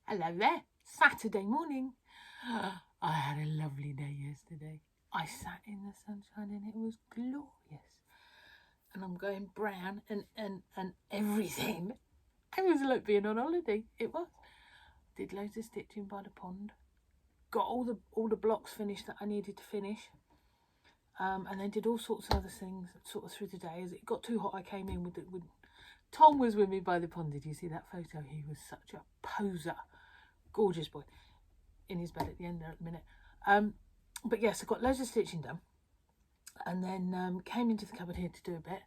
Hello there, Saturday morning. I had a lovely day yesterday. I sat in the sunshine and it was glorious. And I'm going brown and everything. It was like being on holiday. It was. Did loads of stitching by the pond. Got all the blocks finished that I needed to finish. And then did all sorts of other things sort of through the day. As it got too hot, I came in with Tom was with me by the pond. Did you see that photo? He was such a poser. Gorgeous boy. In his bed at the end there at the minute. But yes, I got loads of stitching done. And then came into the cupboard here to do a bit.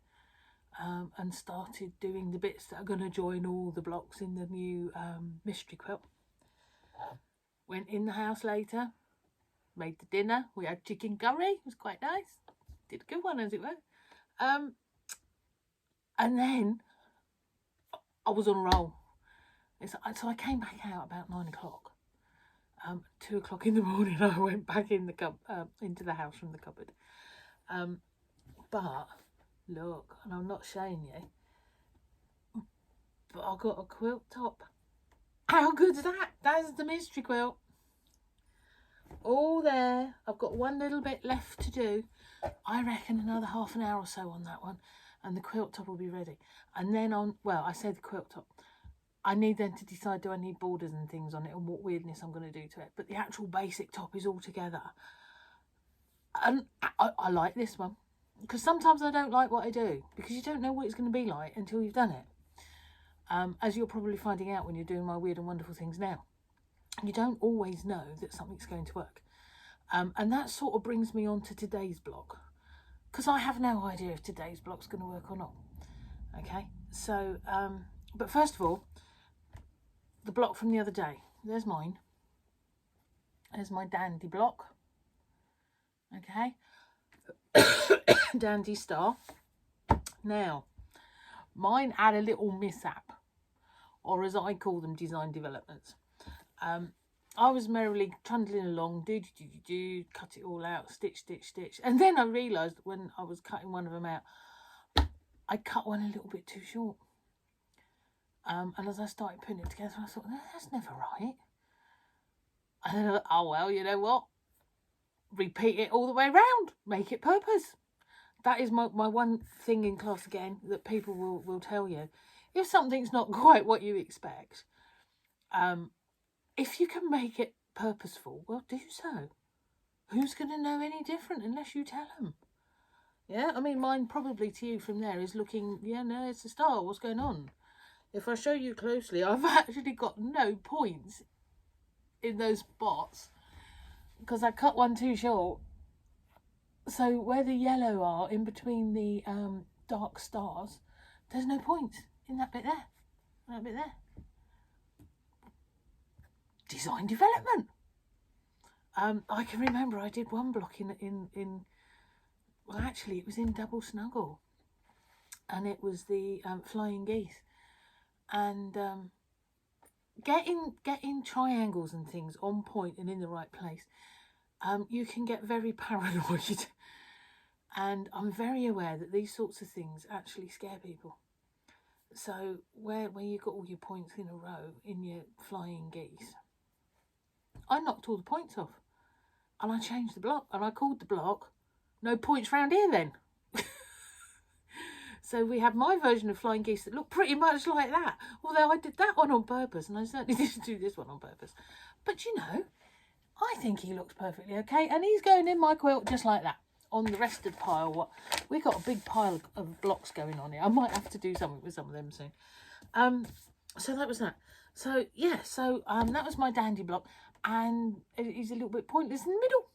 And started doing the bits that are going to join all the blocks in the new mystery quilt. Went in the house later. Made the dinner. We had chicken curry. It was quite nice. Did a good one, as it were. And then I was on a roll. So I came back out about 9 o'clock. 2 o'clock in the morning, I went back in into the house from the cupboard. But look, and I'm not showing you, but I got a quilt top. How good's that? That's the mystery quilt. All there. I've got one little bit left to do. I reckon another half an hour or so on that one, and the quilt top will be ready. And then I say the quilt top. I need then to decide, do I need borders and things on it and what weirdness I'm going to do to it. But the actual basic top is all together. And I like this one. Because sometimes I don't like what I do. Because you don't know what it's going to be like until you've done it. As you're probably finding out when you're doing my weird and wonderful things now. You don't always know that something's going to work. And that sort of brings me on to today's block. Because I have no idea if today's block's going to work or not. Okay. So, but first of all, the block from the other day. There's mine. There's my dandy block. Okay. Dandy star. Now, mine had a little mishap. Or as I call them, design developments. I was merrily trundling along, cut it all out, stitch. And then I realised when I was cutting one of them out, I cut one a little bit too short. And as I started putting it together, I thought, no, that's never right. And then I thought, oh, well, you know what? Repeat it all the way around. Make it purpose. That is my one thing in class again that people will tell you. If something's not quite what you expect, if you can make it purposeful, well, do so. Who's going to know any different unless you tell them? Yeah, I mean, mine probably to you from there is looking, yeah, no, it's a star. What's going on? If I show you closely, I've actually got no points in those spots because I cut one too short. So where the yellow are in between the dark stars, there's no points in that bit there. That bit there. Design development. I can remember I did one block in well, actually it was in double snuggle, and it was the flying geese. And getting triangles and things on point and in the right place, you can get very paranoid. And I'm very aware that these sorts of things actually scare people. So where you've got all your points in a row in your flying geese, I knocked all the points off. And I changed the block. And I called the block, no points round here then. So we have my version of flying geese that look pretty much like that. Although I did that one on purpose, and I certainly didn't do this one on purpose. But you know, I think he looks perfectly okay. And he's going in my quilt just like that. On the rest of the pile, we've got a big pile of blocks going on here. I might have to do something with some of them soon. So that was that. So yeah, that was my dandy block. And he's a little bit pointless in the middle.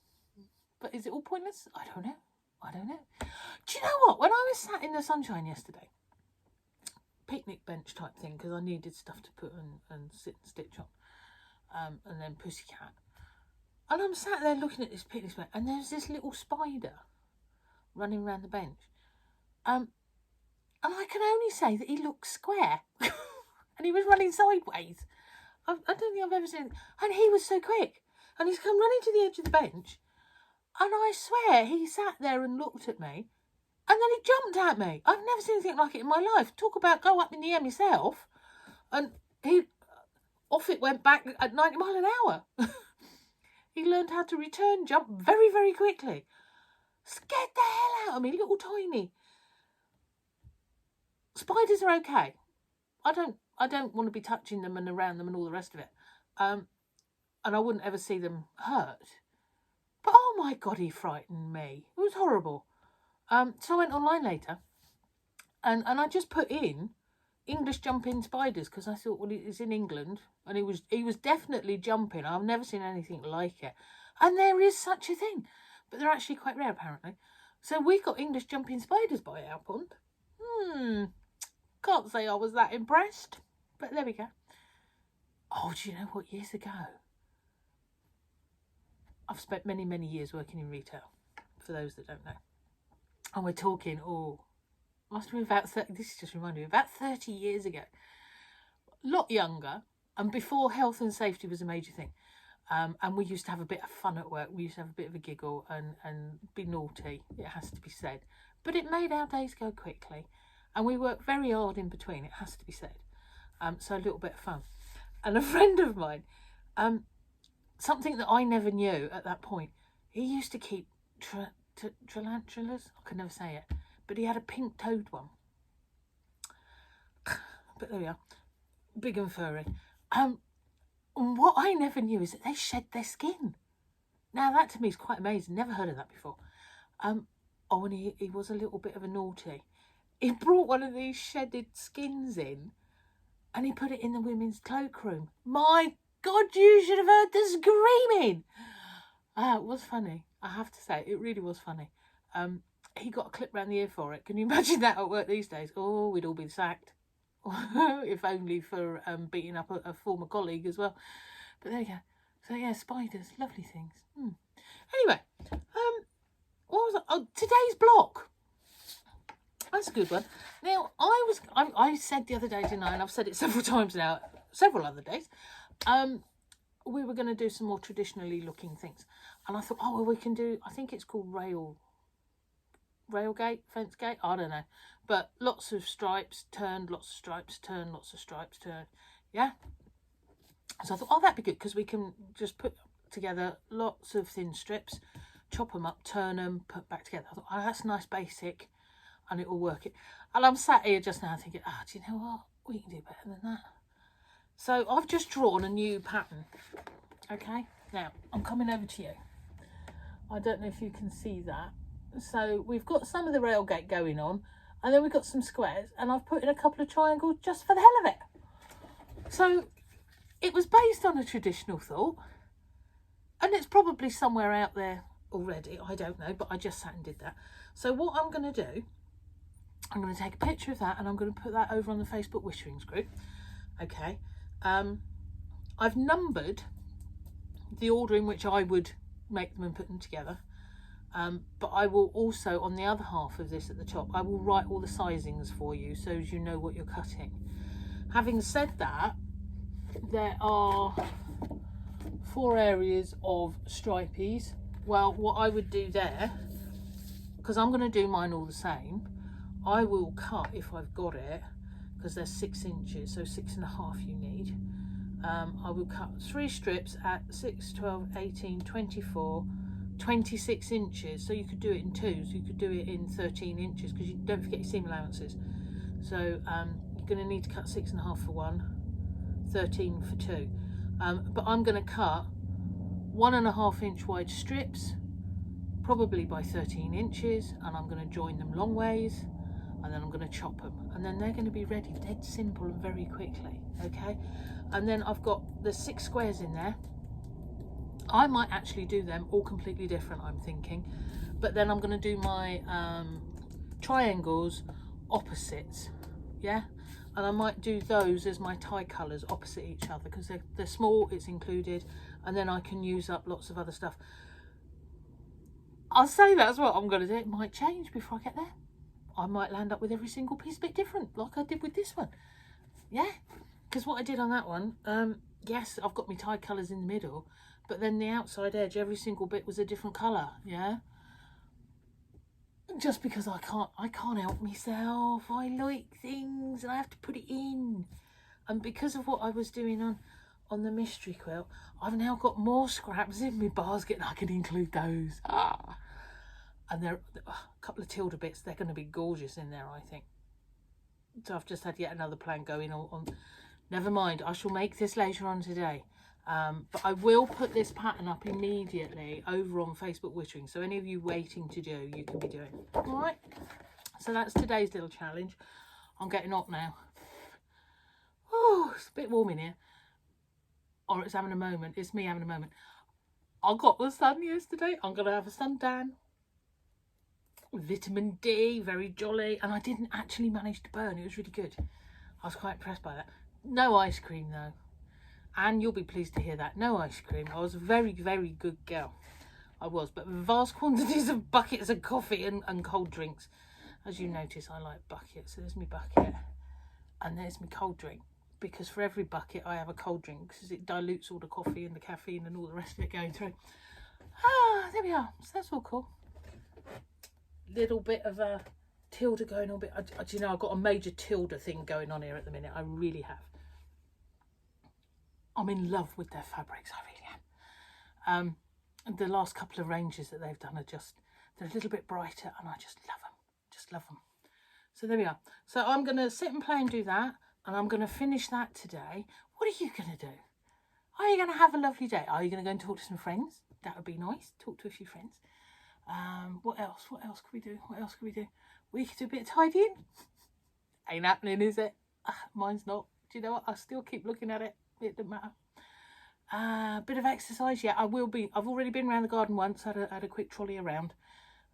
But is it all pointless? I don't know. Do you know what? When I was sat in the sunshine yesterday, picnic bench type thing, because I needed stuff to put and sit and stitch on, and then Pussycat. And I'm sat there looking at this picnic bench, and there's this little spider running around the bench. And I can only say that he looks square. And he was running sideways. I don't think I've ever seen it. And he was so quick. And he's come running to the edge of the bench. And I swear he sat there and looked at me. And then he jumped at me. I've never seen anything like it in my life. Talk about go up in the air myself. And he off it went back at 90 miles an hour. He learned how to return jump very, very quickly. Scared the hell out of me, little tiny. Spiders are okay. I don't want to be touching them and around them and all the rest of it. And I wouldn't ever see them hurt. But oh my God, he frightened me. It was horrible. So I went online later and I just put in English jumping spiders because I thought, well, it's in England and he was definitely jumping. I've never seen anything like it. And there is such a thing, but they're actually quite rare apparently. So we got English jumping spiders by our pond. Can't say I was that impressed, but there we go. Oh, do you know what? Years ago, I've spent many, many years working in retail, for those that don't know. And we're talking, must have been about 30, this just reminded me, about 30 years ago. A lot younger, and before health and safety was a major thing. And we used to have a bit of fun at work. We used to have a bit of a giggle and be naughty, it has to be said. But it made our days go quickly. And we worked very hard in between, it has to be said. So a little bit of fun. And a friend of mine, something that I never knew at that point, he used to keep tarantulas. I can never say it. But he had a pink toed one. But there we are. Big and furry. And what I never knew is that they shed their skin. Now that to me is quite amazing. Never heard of that before. And he was a little bit of a naughty. He brought one of these shedded skins in and he put it in the women's cloakroom. My God, you should have heard the screaming. It was funny. I have to say, it really was funny. He got a clip round the ear for it. Can you imagine that at work these days? Oh, we'd all be sacked. If only for beating up a former colleague as well. But there you go. So yeah, spiders, lovely things. Anyway, what was it? Oh, today's block. That's a good one. Now, I said the other day, didn't I? And I've said it several times now, several other days. We were going to do some more traditionally looking things. And I thought, oh, well, we can do, I think it's called railgate, fence gate, I don't know. But lots of stripes turned, lots of stripes turned, lots of stripes turned. Yeah? So I thought, oh, that'd be good because we can just put together lots of thin strips, chop them up, turn them, put back together. I thought, oh, that's nice basic. And it will work it. And I'm sat here just now thinking, do you know what? We can do better than that. So I've just drawn a new pattern. Okay, now I'm coming over to you. I don't know if you can see that. So we've got some of the railgate going on, and then we've got some squares, and I've put in a couple of triangles just for the hell of it. So it was based on a traditional thought, and it's probably somewhere out there already. I don't know, but I just sat and did that. So what I'm going to do, I'm going to take a picture of that and I'm going to put that over on the Facebook Witterings group. Okay. I've numbered the order in which I would make them and put them together. But I will also, on the other half of this at the top, I will write all the sizings for you so as you know what you're cutting. Having said that, there are 4 areas of stripies. Well, what I would do there, because I'm going to do mine all the same, I will cut, if I've got it, because they're 6 inches, so 6.5 you need. I will cut 3 strips at 6, 12, 18, 24, 26 inches. So you could do it in 2s, you could do it in 13 inches, because you don't forget your seam allowances. So you're going to need to cut 6.5 for 1, 13 for 2. But I'm going to cut 1.5 inch wide strips, probably by 13 inches, and I'm going to join them long ways, and then I'm going to chop them, and then they're going to be ready dead simple and very quickly. Okay, and then I've got the 6 squares in there. I might actually do them all completely different, I'm thinking, but then I'm going to do my triangles opposites. Yeah, and I might do those as my tie colours opposite each other because they're small, it's included, and then I can use up lots of other stuff. I'll say that's what I'm going to do. It might change before I get there. I might land up with every single piece a bit different, like I did with this one. Yeah, because what I did on that one, yes, I've got my tie colours in the middle, but then the outside edge, every single bit was a different colour. Yeah, just because I can't help myself. I like things and I have to put it in, and because of what I was doing on the mystery quilt, I've now got more scraps in my basket and I can include those. And there are a couple of Tilda bits. They're going to be gorgeous in there, I think. So I've just had yet another plan going on. Never mind, I shall make this later on today. But I will put this pattern up immediately over on Facebook Wittering. So any of you waiting to do, you can be doing. All right. So that's today's little challenge. I'm getting hot now. Oh, it's a bit warm in here. Or it's having a moment. It's me having a moment. I got the sun yesterday. I'm going to have a suntan. Vitamin D, very jolly. And I didn't actually manage to burn. It was really good. I was quite impressed by that. No ice cream though. And you'll be pleased to hear that. No ice cream. I was a very, very good girl. I was. But vast quantities of buckets of coffee and cold drinks. As you notice, I like buckets. So there's my bucket. And there's my cold drink. Because for every bucket, I have a cold drink. Because it dilutes all the coffee and the caffeine and all the rest of it going through. There we are. So that's all cool. Little bit of a Tilda going on. Do you know, I've got a major Tilda thing going on here at the minute. I really have. I'm in love with their fabrics. I really am. And the last couple of ranges that they've done are just, they're a little bit brighter and I just love them. Just love them. So there we are. So I'm going to sit and play and do that. And I'm going to finish that today. What are you going to do? Are you going to have a lovely day? Are you going to go and talk to some friends? That would be nice. Talk to a few friends. What else? What else could we do? What else could we do? We could do a bit of tidying. Ain't happening, is it? Mine's not. Do you know what? I still keep looking at it. It doesn't matter. Bit of exercise. Yeah, I will be. I've already been around the garden once. Had a quick trolley around.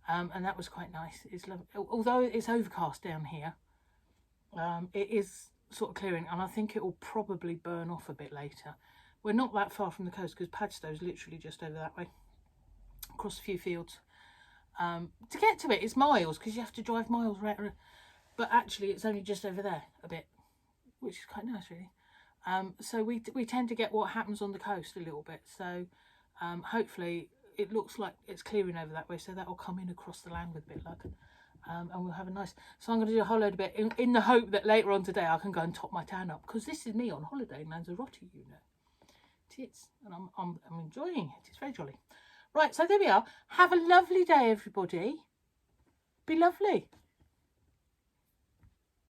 And that was quite nice. It's lovely. Although it's overcast down here, it is sort of clearing, and I think it will probably burn off a bit later. We're not that far from the coast because Padstow's literally just over that way, across a few fields. To get to it, it's miles because you have to drive miles around, but actually it's only just over there a bit, which is quite nice really. So we tend to get what happens on the coast a little bit. So hopefully it looks like it's clearing over that way, so that will come in across the land with a bit of luck. And we'll have a nice, so I'm going to do a whole load of it in the hope that later on today I can go and top my tan up, because this is me on holiday in Lanzarote, you know. Tits, and I'm enjoying it. It's very jolly. Right, so there we are. Have a lovely day, everybody. Be lovely.